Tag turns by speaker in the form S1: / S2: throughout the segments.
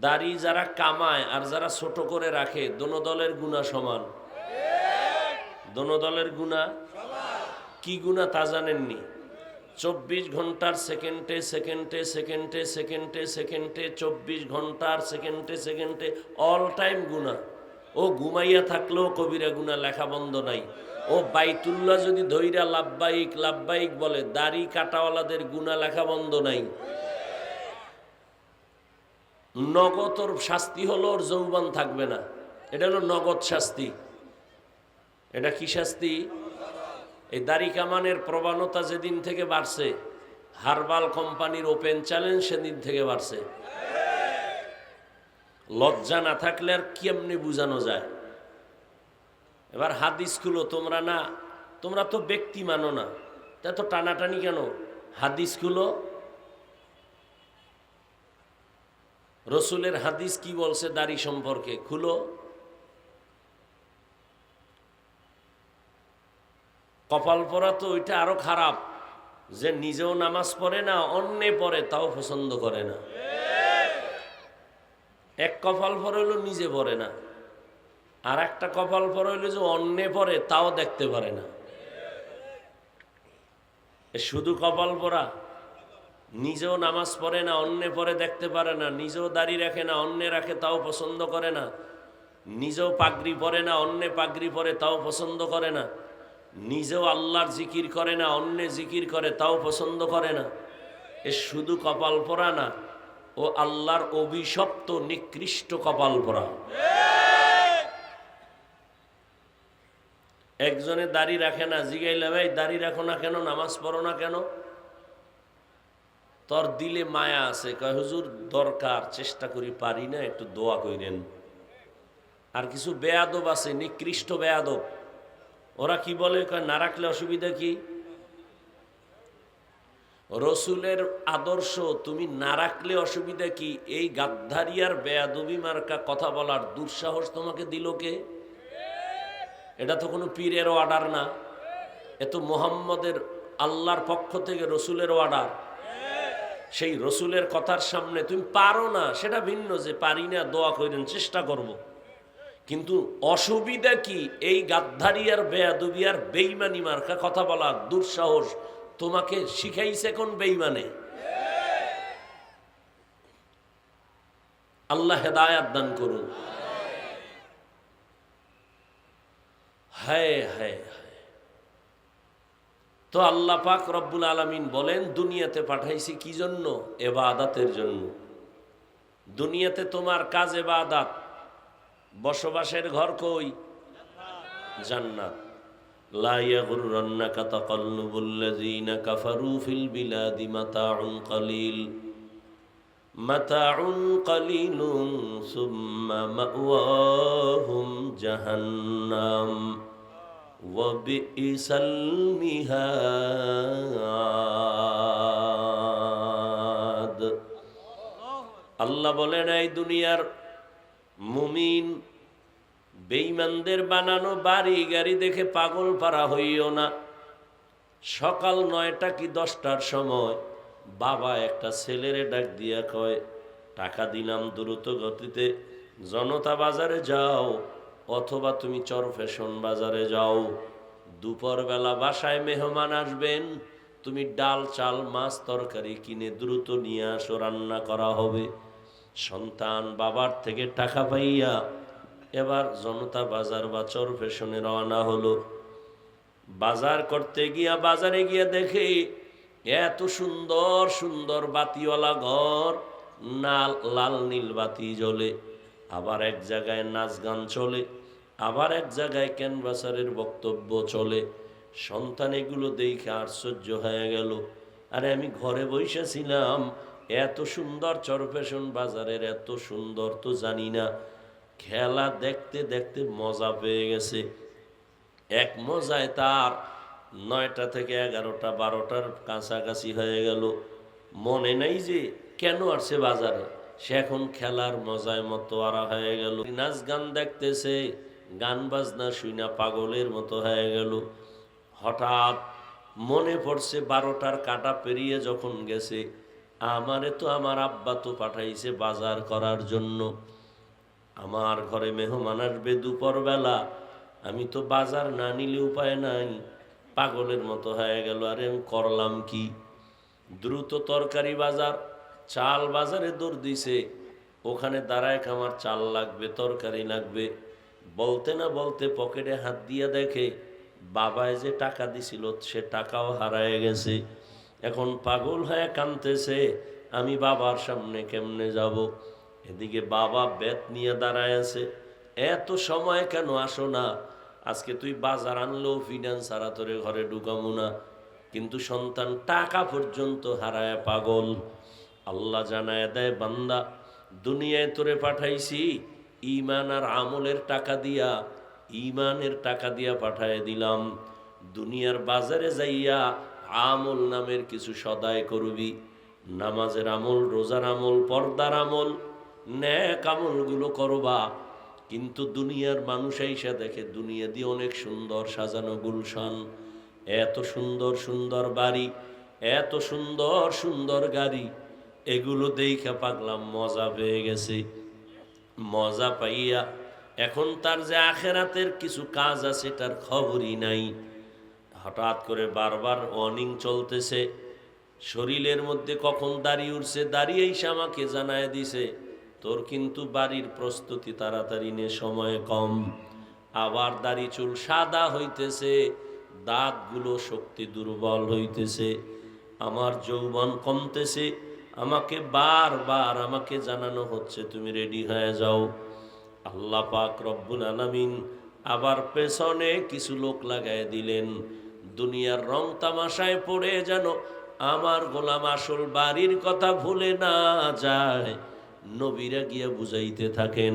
S1: দাড়ি যারা কামায় আর যারা ছোট করে রাখে দোনো দলের গুনাহ সমান। দোনো দলের গুনাহ কি গুনাহ তা জানেননি? 24 ঘন্টার সেকেন্ডে সেকেন্ডে সেকেন্ডে সেকেন্ডে সেকেন্ডে 24 ঘন্টার সেকেন্ডে সেকেন্ডে অল টাইম গুনাহ। ও ঘুমাইয়া থাকলেও কবিরা গুনাহ লেখা বন্ধ নাই। ও বাইতুল্লাহ যদি ধইরা লাব্বাইক লাব্বাইক বলে দাড়ি কাটাওয়ালাদের গুনাহ লেখা বন্ধ নাই। নগদ ওর শাস্তি হলো ওর যৌবন থাকবে না। এটা হলো নগদ শাস্তি। এটা কি শাস্তি? এই দাড়ি কামানের প্রবণতা যেদিন থেকে বাড়ছে, হারবাল কোম্পানির ওপেন চ্যালেঞ্জ সেদিন থেকে বাড়ছে। লজ্জা না থাকলে আর কেমনি বুঝানো যায়? এবার হাদিসগুলো তোমরা তো ব্যক্তি মানো না, তা তো টানাটানি কেন? হাদিসগুলো রসুলের হাদিস কি বলছে দাড়ি সম্পর্কে খুলো। কপাল পরা তো ওইটা আরো খারাপ, যে নিজেও নামাজ পড়ে না, অন্যে পড়ে তাও পছন্দ করে না। এক কপাল পরে হলো নিজে পড়ে না, আর একটা কপাল পরে হইলো যে অন্যে পড়ে তাও দেখতে পারে না। শুধু কপাল পরা, নিজেও নামাজ পড়ে না, অন্যে পরে দেখতে পারে না, নিজেও দাড়ি রাখে না, অন্যে রাখে তাও পছন্দ করে না, নিজেও পাগড়ি পরে না, অন্যে পাগড়ি পরে তাও পছন্দ করে না, নিজেও আল্লাহর জিকির করে না, অন্যে জিকির করে তাও পছন্দ করে না। এ শুধু কপাল পরা না, ও আল্লাহর অভিশপ্ত নিকৃষ্ট কপাল পরা। একজনে দাড়ি রাখে না, জিগাইলে ভাই দাড়ি রাখো না কেন, নামাজ পড়ো না কেন? তোর দিলে মায়া আছে, কয় হুজুর দরকার, চেষ্টা করি, পারি না, একটু দোয়া কইরেন। আর কিছু বেয়াদব আছে, নিকৃষ্ট বেয়াদব, ওরা কি বলে, কয় না রাখলে অসুবিধা কি? রসুলের আদর্শ তুমি না রাখলে অসুবিধা কি? এই গাদ্দারিয়ার বেয়াদবি মার্কা কথা বলার দুঃসাহস তোমাকে দিল কে? এটা তো কোনো পীরের অর্ডার না, এ তো মুহাম্মদের আল্লাহর পক্ষ থেকে রসুলের অর্ডার। সেই রসুলের কথার সামনে তুমি পারো না, সেটা ভিন্ন, যে পারি না দোয়া করেন, চেষ্টা করব। কিন্তু অসুবিধা কি? এই গাদ্দারিয়ার বেয়াদবিয়ার বেঈমানি মার্কা কথা বলার দুঃসাহস তোমাকে শিখাইছে কোন বেঈমানে? আল্লাহ হেদায়াত দান করুন। হায় হায় হায়। তো আল্লাহ পাক রব্বুল আলামিন বলেন, দুনিয়াতে পাঠাইছি কি জন্য? ইবাদতের জন্য। দুনিয়াতে তোমার কাজ ইবাদত, বসবাসের ঘর কই? জান্নাত। লা ইয়াগুররান্নাকা তাকাল্লুবুল্লাযীনা কাফারু ফিল বিলাদি মাতাউন কালিলুন সুম্মা মাওয়াহুম জাহান্নাম ওয়া বিইসাল মিহাদ। আল্লাহ বলেন, এই দুনিয়ার মুমিন বেঈমানদের বানানো বাড়ি গাড়ি দেখে পাগল পারা হইও না। সকাল 9টা কি 10টার সময় বাবা একটা ছেলেরে ডাক দিয়া কয়, টাকা দিলাম দ্রুত গতিতে জনতা বাজারে যাও, অথবা তুমি চরফ্যাশন বাজারে যাও। দুপুরবেলা বাসায় মেহমান আসবেন, তুমি ডাল চাল মাছ তরকারি কিনে দ্রুত নিয়ে আসো, রান্না করা হবে। সন্তান বাবার থেকে টাকা পাইয়া এবার জনতা বাজার বা চরফ্যাশনে রওনা হলো। বাজার করতে গিয়া বাজারে গিয়া দেখে এত সুন্দর সুন্দর বাতিওয়ালা ঘর, লাল নীল বাতি জ্বলে, আবার এক জায়গায় নাচ গান চলে, আবার এক জায়গায় ক্যানভাসারের বক্তব্য চলে। সন্তান এগুলো দেখে আশ্চর্য হয়ে গেল। আরে আমি ঘরে বসেছিলাম, এত সুন্দর চরফ্যাশন বাজারের এত সুন্দর তো জানি না। খেলা দেখতে দেখতে মজা পেয়ে গেছে। এক মজায় তার 9টা থেকে 11টা 12টার কাছাকাছি হয়ে গেল। মনে নাই যে কেন আসছে বাজারে, সে এখন খেলার মজায় মতো আরা হয়ে গেল। নাচ গান দেখতেছে, গান বাজনা শুইনা পাগলের মতো হয়ে গেল। হঠাৎ মনে পড়ছে 12টার কাঁটা পেরিয়ে যখন গেছে, আমারে তো আমার আব্বা তো পাঠাইছে বাজার করার জন্য, আমার ঘরে মেহমান আসবে দুপুরবেলা, আমি তো বাজার না নিলে উপায় নাই। পাগলের মতো হয়ে গেল, আরে আমি করলাম কি? দ্রুত তরকারি বাজার, চাল বাজারে দৌড় দিছে। ওখানে দাঁড়ায় আমার চাল লাগবে, তরকারি লাগবে। বলতে না বলতে পকেটে হাত দিয়ে দেখে বাবায় যে টাকা দিছিল সে টাকাও হারায় গেছে। এখন পাগল হয়ে কাঁদতেছে, আমি বাবার সামনে কেমনে যাব? এদিকে বাবা বেত নিয়ে দাঁড়ায় আছে, এত সময় কেন আসো না? আজকে তুই বাজার আনলেও ফিনান্স হারা তোরে ঘরে ঢুকামু না। কিন্তু সন্তান টাকা পর্যন্ত হারায় পাগল। আল্লাহ জানায় দেয়, বান্দা দুনিয়ায় তোরে পাঠাইছি ঈমান আর আমলের টাকা দিয়া, ঈমানের টাকা দিয়া পাঠায় দিলাম। দুনিয়ার বাজারে যাইয়া আমল নামের কিছু সদায় করবি, নামাজের আমল, রোজার আমল, পর্দার আমল, নেক আমলগুলো করবা। কিন্তু দুনিয়ার মানুষ এসে দেখে দুনিয়া দিয়ে অনেক সুন্দর সাজানো গুলশান, এত সুন্দর সুন্দর বাড়ি, এত সুন্দর সুন্দর গাড়ি, এগুলো দেখে পাগলাম মজা পেয়ে গেছে। মজা পাইয়া এখন তার যে আখেরাতের কিছু কাজ আছে তার খবরই নাই। হঠাৎ করে বারবার ওয়ার্নিং চলতেছে, শরীরের মধ্যে কখন দাড়ি উঠছে, দাঁড়িয়ে এসে আমাকে জানায় দিছে তোর কিন্তু বাড়ির প্রস্তুতি তাড়াতাড়ি নে, সময় কম। আবার দাড়ি চুল সাদা হইতেছে, দাঁতগুলো শক্তি দুর্বল হইতেছে, আমার যৌবন কমতেছে। আমাকে বারবার আমাকে জানানো হচ্ছে তুমি রেডি হয়ে যাও। আল্লাহ পাক রব্বুল আলামিন আবার পেছনে কিছু লোক লাগায় দিলেন, দুনিয়ার রং তামাশায় পড়ে যেন আমার গোলাম আসল বাড়ির কথা ভুলে না যায়। নবীরা গিয়া বুঝাইতে থাকেন,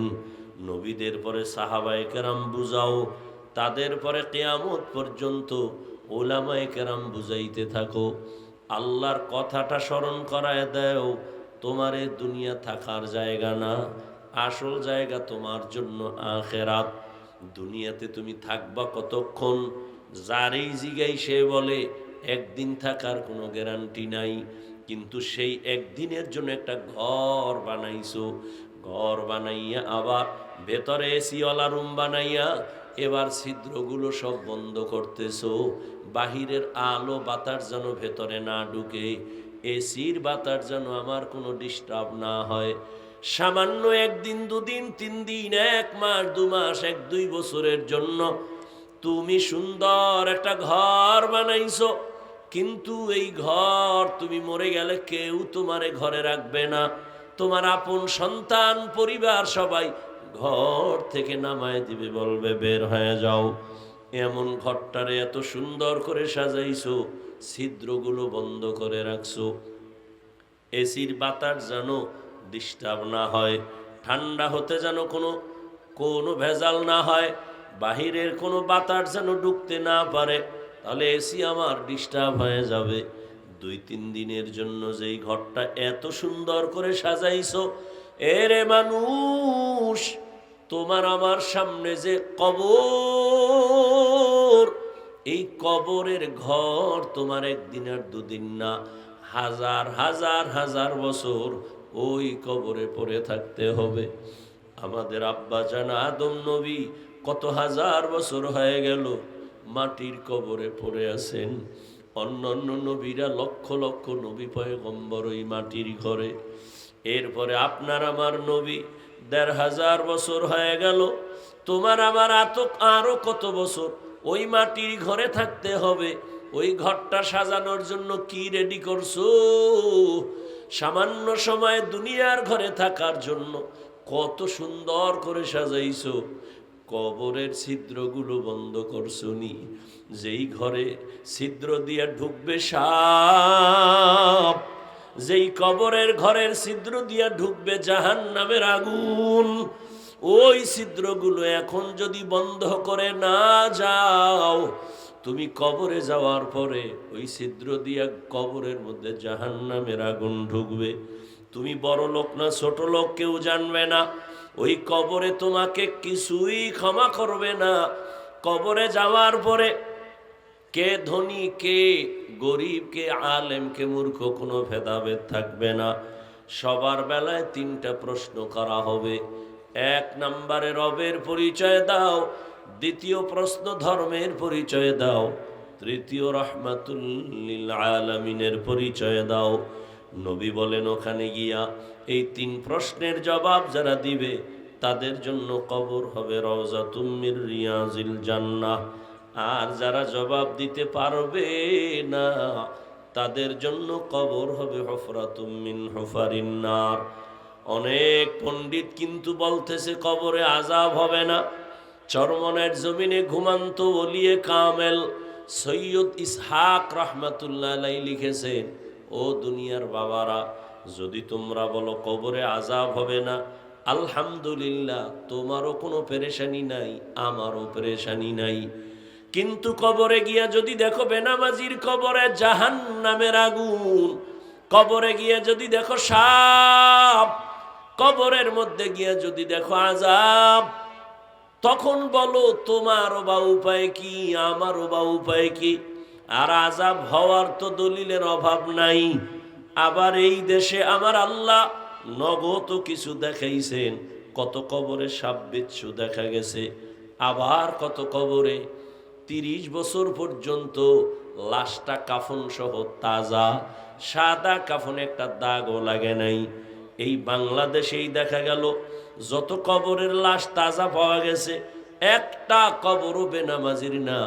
S1: নবীদের পরে সাহাবায়ে কেরাম বুঝাও, তাদের পরে কিয়ামত পর্যন্ত উলামায়ে কেরাম বুঝাইতে থাকো। আল্লাহর কথাটা স্মরণ করায় দেও, তোমার এই দুনিয়া থাকার জায়গা না, আসল জায়গা তোমার জন্য আখেরাত। দুনিয়াতে তুমি থাকবা কতক্ষণ? যারেই জিগাই সে বলে একদিন থাকার কোনো গ্যারান্টি নাই। কিন্তু সেই একদিনের জন্য একটা ঘর বানাইছো, ঘর বানাইয়া আবার ভেতরে এসিওয়ালা রুম বানাইয়া এবার ছিদ্রগুলো সব বন্ধ করতেছো, বাহিরের আলো বাতাস যেন ভেতরে না ঢুকে, এসির বাতাস যেন আমার কোনো ডিস্টার্ব না হয়। সামান্য একদিন, দুদিন, 3 দিন, 1 মাস, 2 মাস, 1-2 বছরের জন্য তুমি সুন্দর একটা ঘর বানাইছো, কিন্তু এই ঘর তুমি মরে গেলে কেউ তোমারে ঘরে রাখবে না। তোমার আপন সন্তান, পরিবার সবাই ঘর থেকে নামায় দিবে, বলবে বের হয়ে যাও। এমন ঘরটারে এত সুন্দর করে সাজাইছো, ছিদ্রগুলো বন্ধ করে রাখছো, এসির বাতাস যেন ডিস্টার্ব না হয়, ঠান্ডা হতে যেন কোনো ভেজাল না হয়, বাহিরের কোনো বাতাস যেন ঢুকতে না পারে, তাহলে এসি আমার ডিস্টার্ব হয়ে যাবে। 2-3 দিনের জন্য যেই ঘরটা এত সুন্দর করে সাজাইছো, এরে মানুষ, তোমার আমার সামনে যে কবর, এই কবরের ঘর তোমার একদিন আর 2 দিন না, হাজার হাজার হাজার বছর ওই কবরে পড়ে থাকতে হবে। আমাদের আব্বা জান আদম নবী কত হাজার বছর হয়ে গেল মাটির কবরে পড়ে আছেন। অন্যান্য নবীরা লক্ষ লক্ষ নবী পয়গম্বর ওই মাটির ঘরে। এরপরে আপনার আমার নবী 1500 বছর হয়ে গেল, তোমার আমার আরো কত বছর ওই মাটির ঘরে থাকতে হবে। ওই ঘরটা সাজানোর জন্য কি রেডি করছো? সামান্য সময় দুনিয়ার ঘরে থাকার জন্য কত সুন্দর করে সাজাইছো, কবরের ছিদ্রগুলো বন্ধ করছো নি। যেই ঘরে ছিদ্র দিয়ে ঢুকবে সাপ, যেই কবরের ঘরের ছিদ্র দিয়ে ঢুকবে জাহান্নামের আগুন, ওই ছিদ্রগুলো এখন যদি বন্ধ করে না যাও, তুমি কবরে যাওয়ার পরে ওই ছিদ্র দিয়ে কবরের মধ্যে জাহান্নামের আগুন ঢুকবে। তুমি বড় লোক না ছোট লোক কেউ জানবে না, ওই কবরে তোমাকে কিছুই ক্ষমা করবে না। কবরে যাওয়ার পরে কে ধনী, কে গরিব, কে আলেম, কে মূর্খ, কোনো ভেদাভেদ থাকবে না। সবার বেলায় তিনটা প্রশ্ন করা হবে। এক নম্বরে রবের পরিচয় দাও, দ্বিতীয় প্রশ্ন ধর্মের পরিচয় দাও, তৃতীয় রাহমাতুল লিল আলামিনের পরিচয় দাও। নবী বলেন ওখানে গিয়া এই তিন প্রশ্নের জবাব যারা দিবে তাদের জন্য কবর হবে রওজাতুম মির রিয়াজিল জান্নাহ। আর যারা জবাব দিতে পারবে না তাদের জন্য কবর হবে হুফরাতুম মিন হুফারিন নার। অনেক পণ্ডিত কিন্তু বলতেছে কবরে আযাব হবে না। চরমনের জমিনে ঘুমান্ত ওলিয়ে কামেল সৈয়দ ইসহাক রাহমাতুল্লাহ আলাইহি লিখেছেন, ও দুনিয়ার বাবারা, যদি তোমরা বলো কবরে আযাব হবে না, আলহামদুলিল্লাহ, তোমারও কোনো পেরেশানি নাই, আমারও পেরেশানি নাই। কিন্তু কবরে গিয়া যদি দেখো বেনামাজির কবরে জাহান্নামের আগুন, কবরে গিয়া যদি দেখো সাপ, কবরের মধ্যে গিয়া যদি দেখো আযাব, তখন বলো তোমারও বা উপায় কি, আমারও বা উপায় কি? আর আযাব হওয়ার তো দলিলের অভাব নাই। আবার এই দেশে আমার আল্লাহ নগদ কিছু দেখাইছেন। কত কবরে সাপ বিচ্ছু দেখা গেছে, আবার কত কবরে 30 বছর পর্যন্ত লাশটা কাফন সহ তাজা, সাদা কাফনে একটা দাগও লাগে নাই। এই বাংলাদেশেই দেখা গেল যত কবরের লাশ তাজা পাওয়া গেছে, একটা কবরও বেনামাজির না,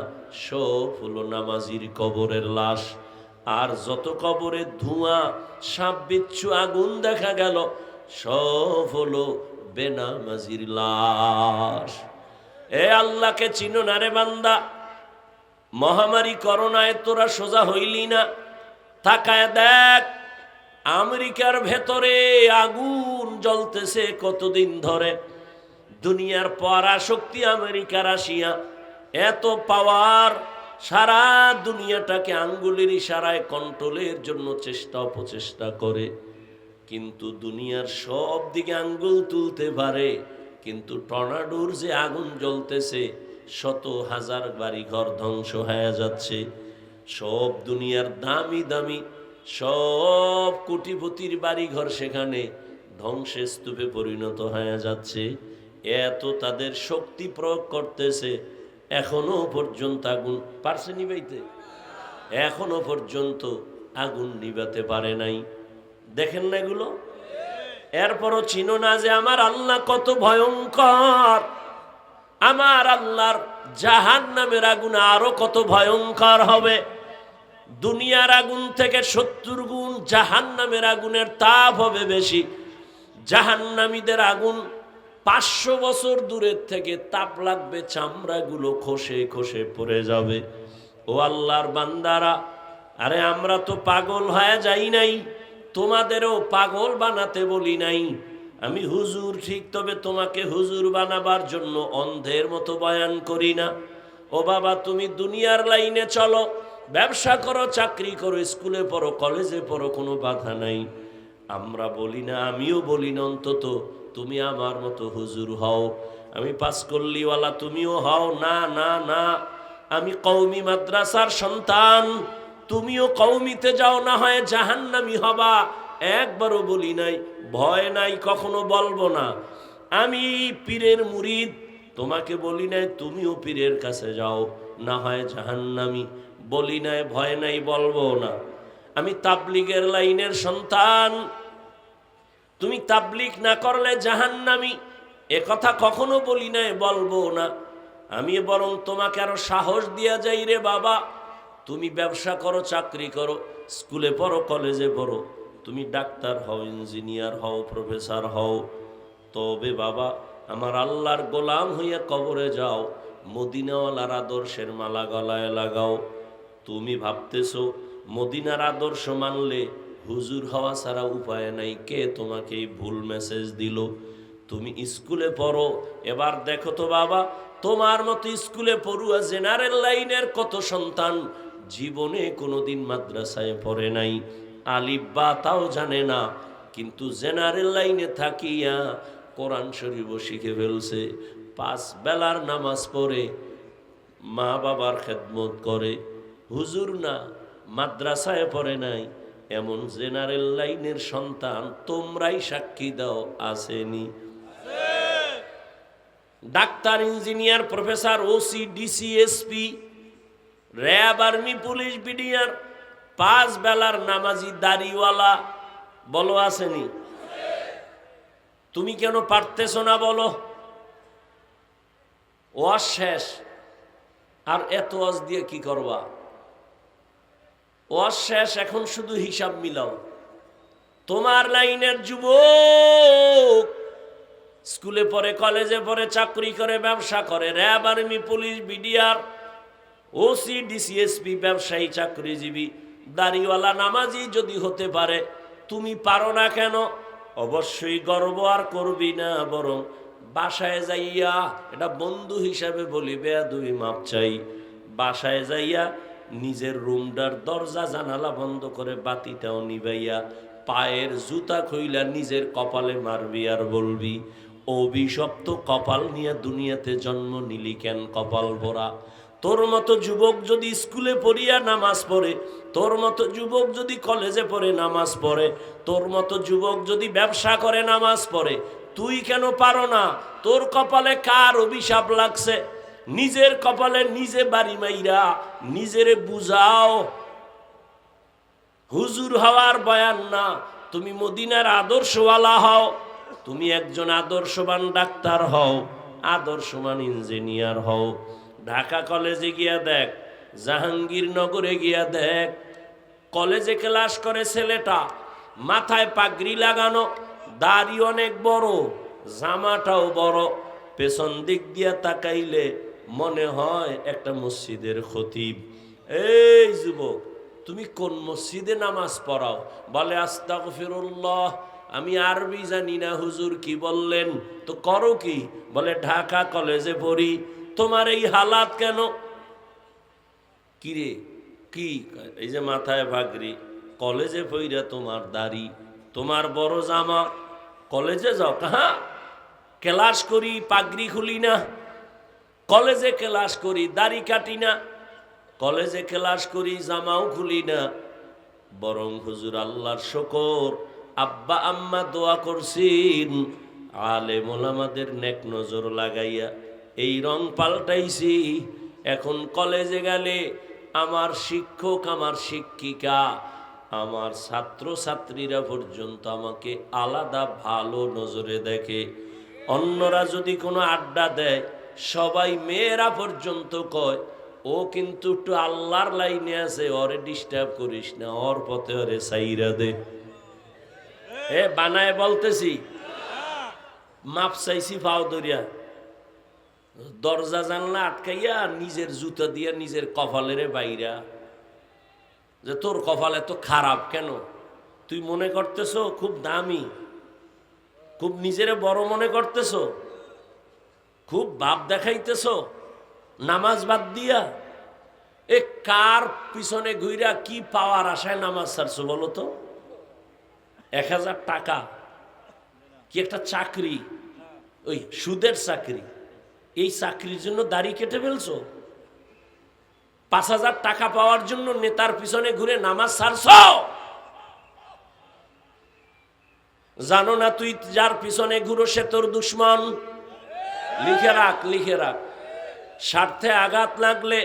S1: সব হলো নামাজির কবরের লাশ। আর যত কবরে ধোঁয়া, সাপ বিচ্ছু, আগুন দেখা গেল, সব হলো বেনামাজির লাশ। এ আল্লাহকে চিনো না রে বান্দা? মহামারী করোনায় তোরা সোজা হইলি না? তাকায় দেখ, আমেরিকার ভেতরে আগুন জ্বলতেছে কতদিন ধরে। দুনিয়ার পরাশক্তি আমেরিকা, রাশিয়া, এত পাওয়ার, সারা দুনিয়াটাকে আঙ্গুলের ইশারায় কন্ট্রোলের জন্য চেষ্টা অপচেষ্টা করে। কিন্তু দুনিয়ার সব দিকে আঙ্গুল তুলতে পারে, কিন্তু টর্নাডোর যে আগুন জ্বলতেছে, শত হাজার বাড়ি ঘর ধ্বংস হয়ে যাচ্ছে। সব দুনিয়ার দামি দামি সব কোটিপতির বাড়ি ঘর সেখানে ধ্বংসের স্তূপে পরিণত হয়ে যাচ্ছে। এত তাদের শক্তি প্রয়োগ করতেছে, এখনো পর্যন্ত আগুন পারছে নিবাইতে? এখনো পর্যন্ত আগুন নিবাতে পারে নাই। দেখেন না এগুলো? এরপরও চিনো না যে আমার আল্লাহ কত ভয়ঙ্কর? আমার আল্লাহর জাহান্নামের আগুন আরো কত ভয়ঙ্কর হবে। দুনিয়ার আগুন থেকে 70 গুণ জাহান্নামের আগুনের তাপ হবে বেশি। জাহান্নামীদের আগুন 500 বছর দূরের থেকে তাপ লাগবে, চামড়াগুলো খসে খসে পড়ে যাবে। ও আল্লাহর বান্দারা, আরে আমরা তো পাগল হয়ে যাই নাই, তোমাদেরও পাগল বানাতে বলি নাই। আমি হুজুর ঠিক, তবে তোমাকে হুজুর বানাবার জন্য অন্ধের মতো বয়ান করি না। ও বাবা, তুমি দুনিয়ার লাইনে চলো, ব্যবসা করো, চাকরি করো, স্কুলে পড়ো, কলেজে পড়ো, কোনো বাধা নাই। আমরা বলি না, আমিও বলি না, অন্তত তুমি আমার মতো হুজুর হও। আমি পাসকল্লিওয়ালা, তুমিও হও না। না না, আমি কওমি মাদ্রাসার সন্তান, তুমিও কওমিতে যাও, না হয় জাহান্নামী হবা। একবারও বলি নাই, ভয় নাই, কখনো বলবো না। আমি পীরের মুরিদ, তোমাকে বলি নাই তুমিও পীরের কাছে যাও, না হয় জাহান্নামী। বলি নাই, ভয় নাই, বলবো না। আমি তাবলিগের লাইনের সন্তান, তুমি তাবলিগ না করলে জাহান্নামী, এ কথা কখনো বলি নাই, বলবো না। আমি বরং তোমাকে আরো সাহস দিয়া যাই, রে বাবা, তুমি ব্যবসা করো, চাকরি করো, স্কুলে পড়ো, কলেজে পড়ো, তুমি ডাক্তার হও, ইঞ্জিনিয়ার হও, প্রফেসর হও, তবে বাবা আমার আল্লাহর গোলাম হইয়া কবরে যাও, মদিনাওয়ালার আদর্শের মালা গলায় লাগাও। তুমি ভাবতেছো মদিনার আদর্শ মানলে হুজুর হওয়া ছাড়া উপায় নাই। কে তোমাকে এই ভুল মেসেজ দিল? তুমি স্কুলে পড়ো। এবার দেখো তো বাবা, তোমার মতো স্কুলে পড়ুয়া জেনারেল লাইনের কত সন্তান জীবনে কোনোদিন মাদ্রাসায় পড়ে নাই, আলিফ বা তাও জানে না, কিন্তু জেনারেল লাইনে থাকিয়া কোরআন শরীফও শিখে ফেলছে, 5 বেলার নামাজ পড়ে, মা বাবার খেদমত করে, হুজুর না, মাদ্রাসায় পড়ে নাই, এমন জেনারেল লাইনের সন্তান তোমরাই সাক্ষী দাও আসেনি? Doctor, engineer, professor, OC, DC, SP, RAB, army, police, BDR, 5 বেলার নামাজি দাড়িওয়ালা, বলো আসেনি? তুমি কেন পারতেছো না বলো? ওয়াজ শেষ, আর এত ওয়াজ দিয়ে কি করবা? ওয়াজ শেষ, এখন শুধু হিসাব মিলাও। তোমার লাইনের যুবক স্কুলে পড়ে, কলেজে পড়ে, চাকরি করে, ব্যবসা করে, RAB, army, police, BDR, OC, DC, SP, ব্যবসায়ী, চাকরিজীবী, দাড়িওয়ালা, নামাজি যদি হতে পারে, তুমি পারো না কেন? অবশ্যই গর্ব আর করবি না, বরং বাসায় যাইয়া, এটা বন্ধু হিসাবে বলি, বেয়াদবি মাপ চাই, বাসায় যাইয়া নিজের রুমটার দরজা জানালা বন্ধ করে বাতিটাও নিবাইয়া পায়ের জুতা খুইলা নিজের কপালে মারবি আর বলবি, অভিশপ্ত কপাল নিয়ে দুনিয়াতে জন্ম নিলি কেন কপাল ভরা। তোর মতো যুবক যদি স্কুলে পড়িয়া নামাজ পড়ে, তোর মতো যুবক যদি কলেজে পড়ে নামাজ পড়ে, তোর মতো যুবক যদি ব্যবসা করে নামাজ পড়ে, তুই কেন পারো না? তোর কপালে কার অভিশাপ লাগছে? নিজের কপালে নিজে বাড়ি মাইরা নিজেরে বুঝাও। হুজুর হওয়ার বয়ান না, তুমি মদিনার আদর্শওয়ালা হও, তুমি একজন আদর্শবান ডাক্তার হও, আদর্শবান ইঞ্জিনিয়ার হও। ঢাকা কলেজে গিয়া দেখ, জাহাঙ্গীরনগরে গিয়া দেখ, কলেজে ক্লাস করে ছেলেটা, মাথায় পাগড়ি লাগানো, দাড়ি অনেক বড়, জামাটাও বড়, পেছন দিক দিয়া তাকাইলে মনে হয় একটা মসজিদের খতিব। এই যুবক, তুমি কোন মসজিদে নামাজ পড়াও? বলে আস্তাগফিরুল্লাহ, আমি আরবি জানি না, হুজুর কি বললেন? তো করো কি? বলে ঢাকা কলেজে পড়ি। তোমার এই হালাত কেন? কিরে কি? এই যে মাথায় পাগড়ি, কলেজে পইরা তোমার দাড়ি, তোমার বড় জামা, কলেজে যাও কাহা? ক্লাস করি, পাগড়ি খুলি না। কলেজে ক্লাস করি, দাড়ি কাটি না। কলেজে ক্লাস করি, জামাও খুলি না। বরং হুজুর আল্লাহর শুকর, আব্বা আম্মা দোয়া করছেন, আলেম ওলামাদের নেক নজর লাগাইয়া এই রং পাল্টাইছি। এখন কলেজে গেলে আমার শিক্ষক, আমার শিক্ষিকা, আমার ছাত্র ছাত্রীরা পর্যন্ত আমাকে আলাদা ভালো নজরে দেখে। অন্যরা যদি কোনো আড্ডা দেয়, সবাই, মেয়েরা পর্যন্ত কয়, ও কিন্তু একটু আল্লাহর লাইনে আছে, ওরে ডিস্টার্ব করিস না, ওর পথে ওরে সাইরা দে। এ বানায় বলতেছি, মাপ চাইছি পাও দরিয়া, দরজা জানলা আটকাইয়া নিজের জুতা দিয়া নিজের কপালের বাইরা, যে তোর কপাল এত খারাপ কেন? তুই মনে করতেছ খুব দামি, খুব নিজেরে বড় মনে করতেছ, খুব ভাব দেখাইতেছ নামাজ বাদ দিয়া। এ কার পিছনে ঘুইরা কি পাওয়ার আশায় নামাজ ছাড়ছো বলো তো? 1000 টাকা কি একটা চাকরি, ওই সুদের চাকরি, এই চাকরির জন্য দাড়ি কেটে ফেলছো? 5000 টাকা পাওয়ার জন্য নেতার পিছনে ঘুরে নামাজ ছাড়ছো? জানো না তুই যার পিছনে ঘুরো সে তোর দুশ্মন? লিখে রাখ, লিখে রাখ। স্বার্থে আঘাত লাগলে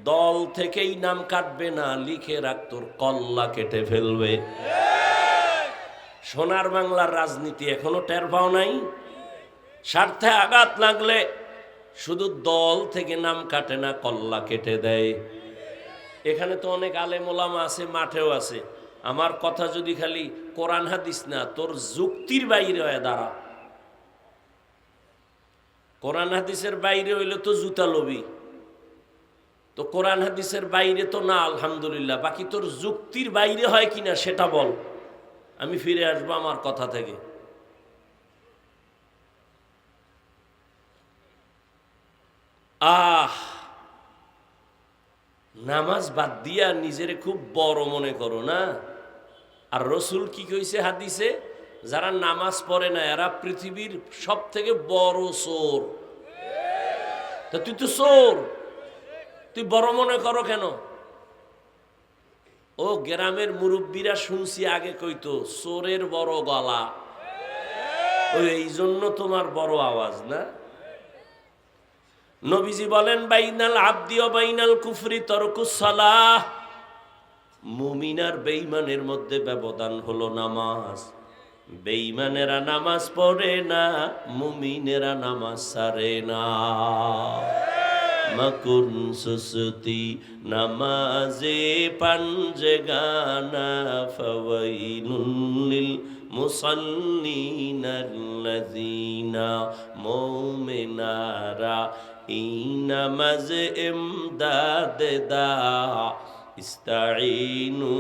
S1: দল থেকেই নাম কাটবে না, লিখে রাখ, তোর কল্লা কেটে ফেলবে। সোনার বাংলার রাজনীতি এখনো টের পাও নাই? স্বার্থে আঘাত লাগলে শুধু দল থেকে নাম কাটে না, কল্লা কেটে দেয়। এখানে তো অনেক আলেম ওলামা আছে, মাঠেও আছে। আমার কথা যদি খালি কোরআন হাদিস না, তোর যুক্তির বাইরে হয়ে দাঁড়া। কোরআন হাদিসের বাইরে হইলে তো জুতা লবি, তো কোরআন হাদিসের বাইরে তো না, আলহামদুলিল্লাহ। বাকি তোর যুক্তির বাইরে হয় কিনা সেটা বল, আমি ফিরে আসবো আমার কথা থেকে। নামাজ বাদ দিয়া নিজেরে খুব বড় মনে করো না। আর রসুল কি কইছে হাদিসে? যারা নামাজ পড়ে না এরা পৃথিবীর সব থেকে বড় চোর। তা তুই তো চোর, তুই বড় মনে করো কেন? ও গ্রামের মুরব্বীরা শুনছি আগে কইতো চোরের বড় গলা, ওই এই জন্য তোমার বড় আওয়াজ না। নবীজি বলেন বাইনাল আবদি ওয়া বাইনাল কুফরি তারকুস সালাহ, মুমিন আর বেঈমানের মধ্যে ব্যবধান হলো নামাজ। বেঈমানেরা নামাজ পড়ে না, মুমিনেরা নামাজ ছাড়ে না। মকুন সুসতি নামাজে পাঞ্জগানা ফাওয়াইলুল লিল মুসাল্লিনাল্লাযীনা মুমিনারা ইনামাজ ইমদাদ দা ইস্তাঈনু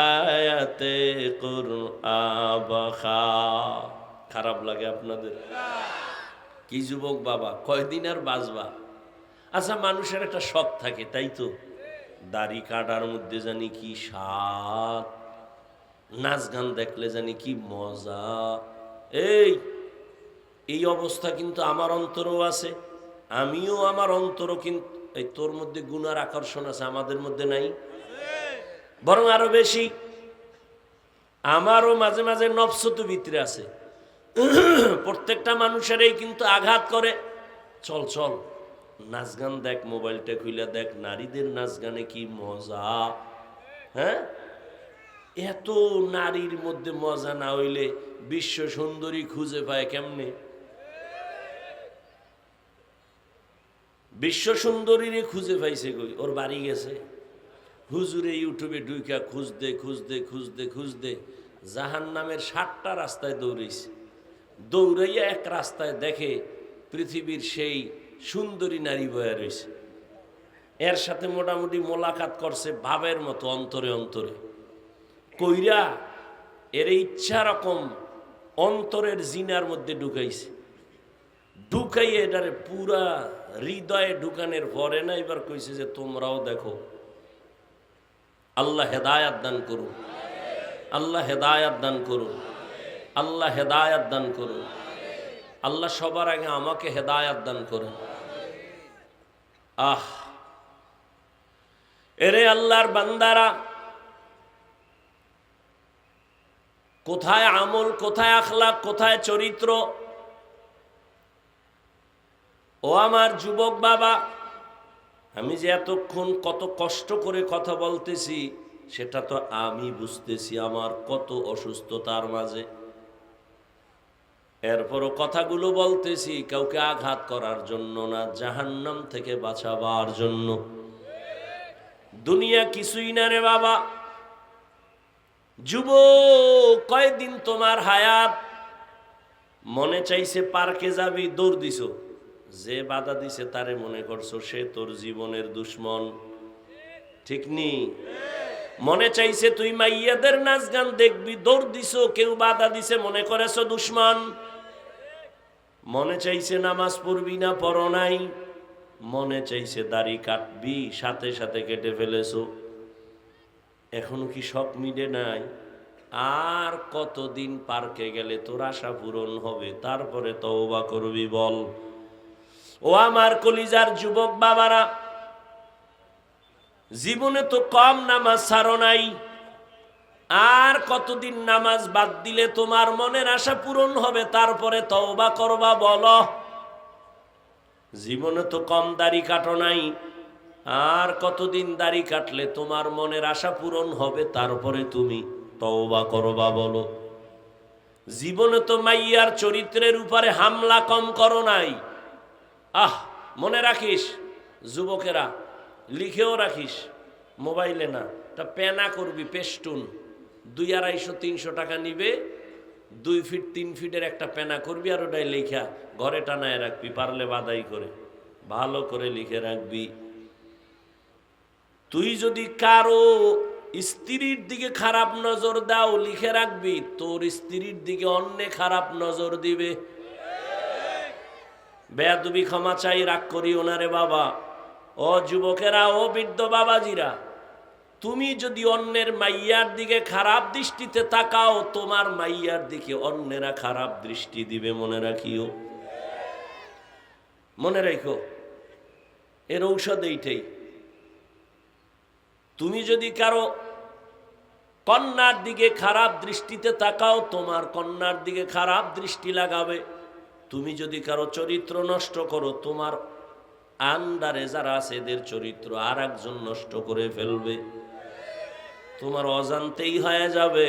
S1: আয়াতে কুরআন বখা। খারাপ লাগে আপনাদের? কি যুবক বাবা, কয়দিন আর বাঁচবা? আচ্ছা, মানুষের একটা শখ থাকে, তাই তো? দাড়ি কাটার মধ্যে জানি কি স্বাদ, নাচ গান দেখলে জানি কি মজা। এই অবস্থা কিন্তু আমার অন্তরও আছে, আমিও আমার অন্তরও, কিন্তু এই তোর মধ্যে গুনার আকর্ষণ আছে, আমাদের মধ্যে নাই, বরং আরো বেশি। আমারও মাঝে মাঝে নফস তো ভিতরে আছে। প্রত্যেকটা মানুষেরই কিন্তু আঘাত করে, চল চল নাচ গান দেখ, মোবাইলটা খুলে দেখ, নারীদের নাচ গানে কি মজা। হ্যাঁ, এত নারীর মধ্যে মজা না হইলে বিশ্ব সুন্দরী খুঁজে পায় কেমনে? বিশ্ব সুন্দরীরে খুঁজে পাইছে কই? ওর বাড়ি গেছে, হুজুরে ইউটিউবে ঢুইকা খুঁজতে খুঁজতে খুঁজতে খুঁজতে জাহান্নামের 7টা রাস্তায় দৌড়াইছে। দৌড়াইয়া এক রাস্তায় দেখে পৃথিবীর সেই সুন্দরী নারী বয়া রয়েছে, এর সাথে মোটামুটি মোলাকাত করছে ভাবের মতো, অন্তরে অন্তরে কইরা এর ইচ্ছা রকম অন্তরের জিনার মধ্যে ঢুকাইছে। ঢুকাইয়ে এটারে পুরা হৃদয়ে ঢুকানোর পরে না এবার কইছে যে তোমরাও দেখো। আল্লাহ হেদায়াত দান করুন, আল্লাহ হেদায়াত দান করুন, আল্লাহ হেদায়াত দান করুন। আল্লাহ সবার আগে আমাকে হেদায়াত দান করেন। এরে আল্লাহর বান্দারা, কোথায় আমল, কোথায় আখলাক, কোথায় চরিত্র? ও আমার যুবক বাবা, আমি যে এতক্ষণ কত কষ্ট করে কথা বলতেছি সেটা তো আমি বুঝতেছি, আমার কত অসুস্থতার মাঝে। এরপরও কথাগুলো বলতেছি কাউকে আঘাত করার জন্য না, জাহান্নাম থেকে বাঁচাবার জন্য। দুনিয়া কিছুই না রে বাবা। যুবক, কয়দিন তোমার হায়াত, মনে চাইছে পার্কে যাবি, দৌড় দিছো, যে বাধা দিছে তারে মনে করছো সে তোর জীবনের দুশ্মন, ঠিক নি? মনে চাইছে তুই মাইয়াদের নাচ গান দেখবি, দৌড় দিছো, কেউ বাধা দিছে মনে করেছো দুশ্মন। মনে চাইছে নামাজ পড়বি না, পড়ো নাই। মনে চাইছে দাড়ি কাটবি, সাথে সাথে কেটে ফেলেছো। এখনো কি শখ মিটে নাই? আর কতদিন পার্কে গেলে তোর আশা পূরণ হবে, তারপরে তওবা করবি বল? ও আমার কলিজার যুবক বাবারা, জীবনে তো কম নামাজ ছাড়ো নাই, আর কতদিন নামাজ বাদ দিলে তোমার মনের আশা পূরণ হবে, তারপরে তওবা করবা বলো? জীবনে তো কম দাড়ি কাটো নাই, আর কতদিন দাড়ি কাটলে তোমার মনের আশা পূরণ হবে, তারপরে তুমি তওবা করবা বলো? জীবনে তো মাইয়ার চরিত্রের উপরে হামলা কম করো নাই। মনে রাখিস যুবকেরা, লিখেও রাখিস মোবাইলে, না তা পেনা করবি, পেস্টুন 200-250-300 টাকা নিবে, 2 ফিট 3 ফিটের একটা পেনা করবি, আর ওটাই লেখা ঘরে টানায় রাখবি, পারলে বাদাই করে ভালো করে লিখে রাখবি। তুই যদি কারো স্ত্রীর দিকে খারাপ নজর দাও, লিখে রাখবি তোর স্ত্রীর দিকে অন্য খারাপ নজর দিবে। বেয়াদবি ক্ষমা চাই, রাগ করি ওনারে বাবা। ও যুবকেরা, ও বৃদ্ধ বাবাজিরা, তুমি যদি অন্যের মাইয়ার দিকে খারাপ দৃষ্টিতে তাকাও, তোমার মাইয়ার দিকে অন্যেরা খারাপ দৃষ্টি দিবে, মনে রাখিও, মনে রাখো। এর ঔষধ এইটাই। তুমি যদি কারো কন্যার দিকে খারাপ দৃষ্টিতে তাকাও, তোমার কন্যার দিকে খারাপ দৃষ্টি লাগাবে। তুমি যদি কারো চরিত্র নষ্ট করো, তোমার আন্ডারে যারা আছে এদের চরিত্র আর একজন নষ্ট করে ফেলবে, তোমার অজান্তেই হয়ে যাবে।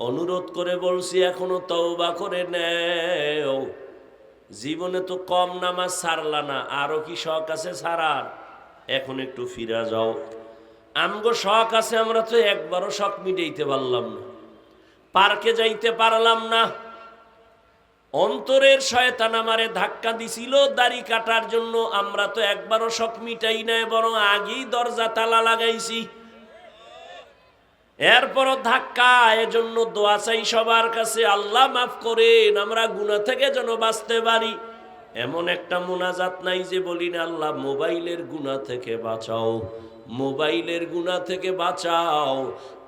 S1: অনুরোধ করে বলছি, এখনো তওবা করে নেও। জীবনে তো কম নামাজ ছাড়লা না, আরো কি শখ আছে ছাড়ার? এখন একটু ফিরা যাও। আমগো শখ আছে, আমরা তো একবারও শখ মিটাইতে পারলাম না। পার্কে যাইতে পারলাম না। অন্তরের শয়তান আমারে ধাক্কা দিছিল দাড়ি কাটার জন্য, আমরা তো একবারও শখ মিটাই নাই, বরং আগেই দরজা তালা লাগাইছি। এরপরও ধাক্কা। এজন্য দোয়া চাই সবার কাছে, আল্লাহ মাফ করেন, আমরা গুনাহ থেকে যেন বাঁচতে পারি। এমন একটা মুনাজাত নাই যে বলি না, আল্লাহ মোবাইলের গুনাহ থেকে বাঁচাও, মোবাইলের গুনাহ থেকে বাঁচাও।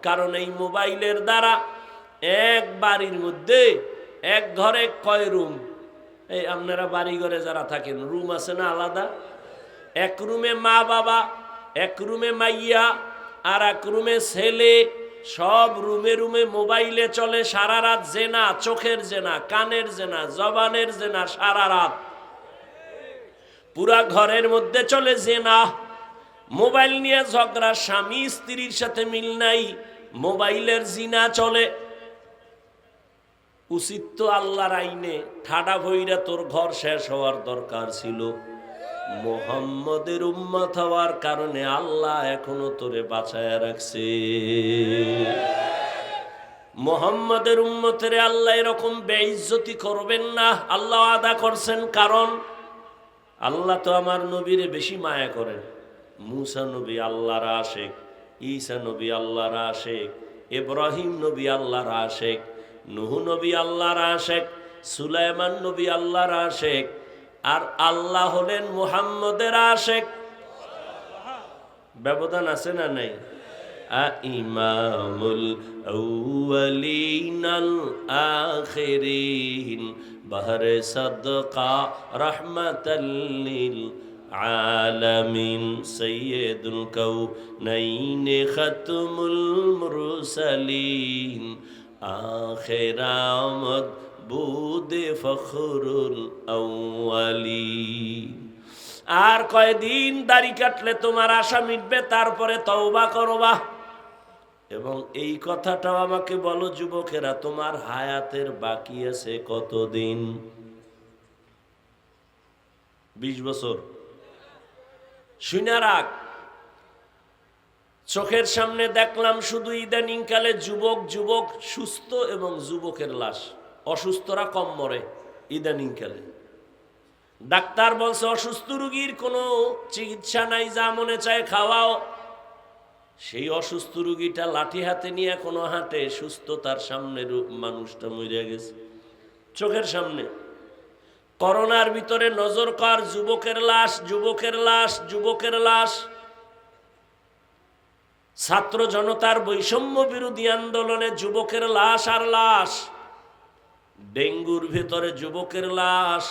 S1: কারণ এই মোবাইলের দ্বারা এক বাড়ির মধ্যে এক ঘরে কয় রুম? এই আপনারা বাড়ি ঘরে যারা থাকেন, রুম আছে না আলাদা? এক রুমে মা বাবা, এক রুমে মাইয়া, আর এক রুমে ছেলে। সব রুমে রুমে মোবাইলে চলে সারা রাত জেনা, চোখের জেনা, কানের জেনা, জবানের জেনা, সারা রাত পুরা ঘরের মধ্যে চলে জেনা। মোবাইল নিয়ে ঝগড়া, স্বামী স্ত্রীর সাথে মিল নাই, মোবাইলের জিনা চলে। উচিত তো আল্লাহর আইনে ঠাডা ভইরা তোর ঘর শেষ হওয়ার দরকার ছিল। মুহাম্মদের উম্মত হওয়ার কারণে আল্লাহ এখনো তোরে বাঁচায় রাখছে। মুহাম্মদের উম্মতের আল্লাহ এরকম বেইজ্জতি করবেন না, আল্লাহ আদা করছেন। কারণ আল্লাহ তো আমার নবীরে বেশি মায়া করেন। মুসা নবী আল্লাহর আশেক, ঈসা নবী আল্লাহর আশেক, ইব্রাহিম নবী আল্লাহর আশেক, নূহ নবী আল্লাহর আশেক, সুলাইমান নবী আল্লাহর আশেক, আর আল্লাহ হলেন মুহাম্মদের আশেক। ব্যবধান আছে না নাই? ইমামুল আউয়ালিন আল আখিরিন বাহরে সাদকা রাহমাতাল লিল আলামিন সাইয়্যিদুল কাউনাইন খাতমুল মুরসালিন আখিরামত বুদে ফখরুল আউয়ালিন। আর কয়দিন দাড়ি কাটলে তোমার আশা মিটবে, তারপরে তওবা করবা। এবং এই কথাটাও আমাকে বলো যুবকেরা, তোমার হায়াতের বাকি আছে কতদিন? 20 বছর। শুনে রাখ, চোখের সামনে দেখলাম শুধু ইদানিং কালে যুবক যুবক সুস্থ এবং যুবকের লাশ। অসুস্থরা কম মরে ইদানিং কালে। ডাক্তার বলছে অসুস্থ রোগীর কোনো চিকিৎসা নাই, যা মনে চায় খাওয়াও। সেই অসুস্থ রোগীটা লাঠি হাতে নিয়ে এখনো হাঁটে, সুস্থ তার সামনে মানুষটা মরে গেছে চোখের সামনে। করোনার ভিতরে নজর কর, যুবকের লাশ, যুবকের লাশ, যুবকের লাশ। ছাত্র জনতার বৈষম্য বিরোধী আন্দোলনে যুবকের লাশ আর লাশ। ডেঙ্গুর ভেতরে যুবকের লাশ,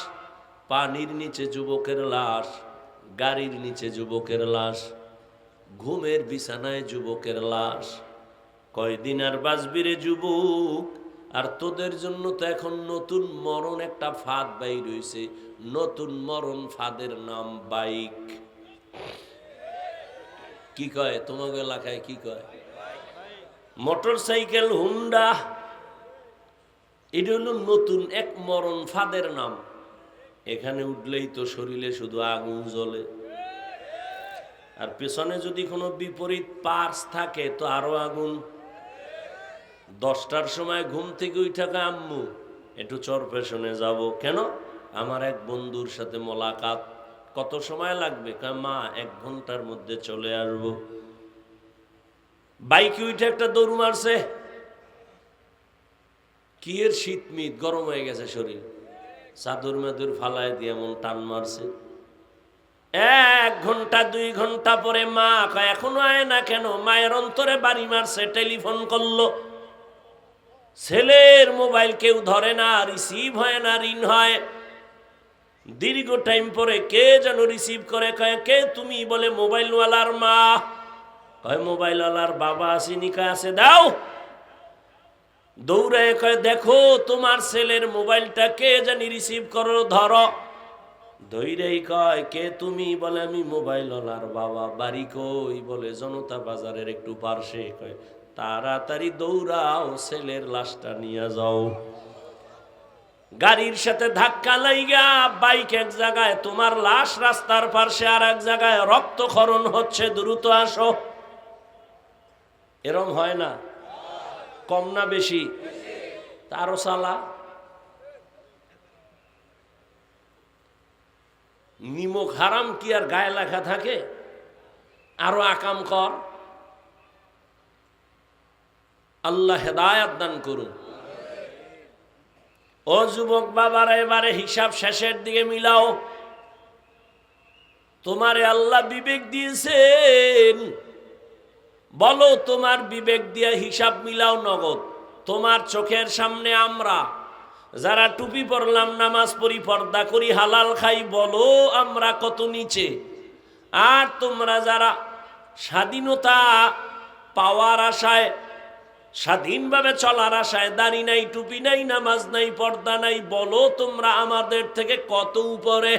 S1: পানির নিচে যুবকের লাশ, গাড়ির নিচে যুবকের লাশ, ঘুমের বিছানায় যুবকের লাশ। কয়দিন আর বাঁচবি রে যুবক? আর তোদের জন্য তো এখন নতুন মরণ একটা ফাঁদ বাইর হইছে। নতুন মরণ ফাঁদের নাম বাইক। কি কয় তোমাকে এলাকায়? কি কয়? Motor cycle, Honda. এটা হলো নতুন এক মরণ ফাঁদের নাম। এখানে উঠলেই তো শরীরে শুধু আগুন জ্বলে, আর পেছনে যদি কোনো বিপরীত পার্স থাকে তো আরো আগুন। 10টার সময় ঘুম থেকে উঠা আম্মু একটু চরপেশনে যাব। কেন? আমার এক বন্ধুর সাথে মোলাকাত। কত সময় লাগবে? মা 1 ঘন্টার মধ্যে চলে আসবো। বাইকে উঠে একটা দৌড় মারছে। কি এর শীতমিত, গরম হয়ে গেছে শরীর, চাদর মাদুর ফালায় দিয়ে এমন টান মারছে। 1 ঘন্টা 2 ঘন্টা পরে মা কয় এখনো আয় না কেন? মায়ের অন্তরে বাড়ি মারছে। টেলিফোন করলো, ছেলের মোবাইল কেউ ধরে না, রিসিভ হয় না, রিং হয়। দীর্ঘ টাইম পরে কে যেন রিসিভ করে, কয় কে তুমি? বলে মোবাইলওয়ালার মা। কয় মোবাইলওয়ালার বাবা আসেনি, কয় আছে, দাও। দৌড়ে কয় দেখো তোমার ছেলের মোবাইলটা কে জানি রিসিভ করো, ধরো। ধৈরেই কয় কে তুমি? বলে আমি মোবাইলওয়ালার বাবা। বাড়ি কই? বলে জনতা বাজারের একটু পার্শ্বে। কয় তাড়াতাড়ি দৌড়াও, ছেলের লাশটা নিয়ে যাও। গাড়ির সাথে ধাক্কা লাইগা বাইক এক জায়গায়, তোমার লাশ রাস্তার পাশে আর এক জায়গায়, রক্তক্ষরণ হচ্ছে, দ্রুত আসো। এরম হয় না? কম না বেশি? তারও সালা। নিমক হারাম কি আর গায়ে লেখা থাকে? আরো আকাম কর। আল্লাহ হেদায়াত দান করুন। ও যুবক বাবারা, এবারে হিসাব শেষের দিকে মিলাও। তোমারে আল্লাহ বিবেক দিয়েছেন, বলো তোমার বিবেক দিয়ে হিসাব মিলাও নগদ। তোমার চোখের সামনে আমরা যারা টুপি পরলাম, নামাজ পড়ি, পর্দা করি, হালাল খাই, বলো আমরা কত নিচে। আর তোমরা যারা স্বাধীনতা পাওয়ার আশায়, স্বাধীনভাবে চলার আশায়, দাড়ি নাই, টুপি নাই, নামাজ নাই, পর্দা নাই, বলো তোমরা আমাদের থেকে কত উপরে।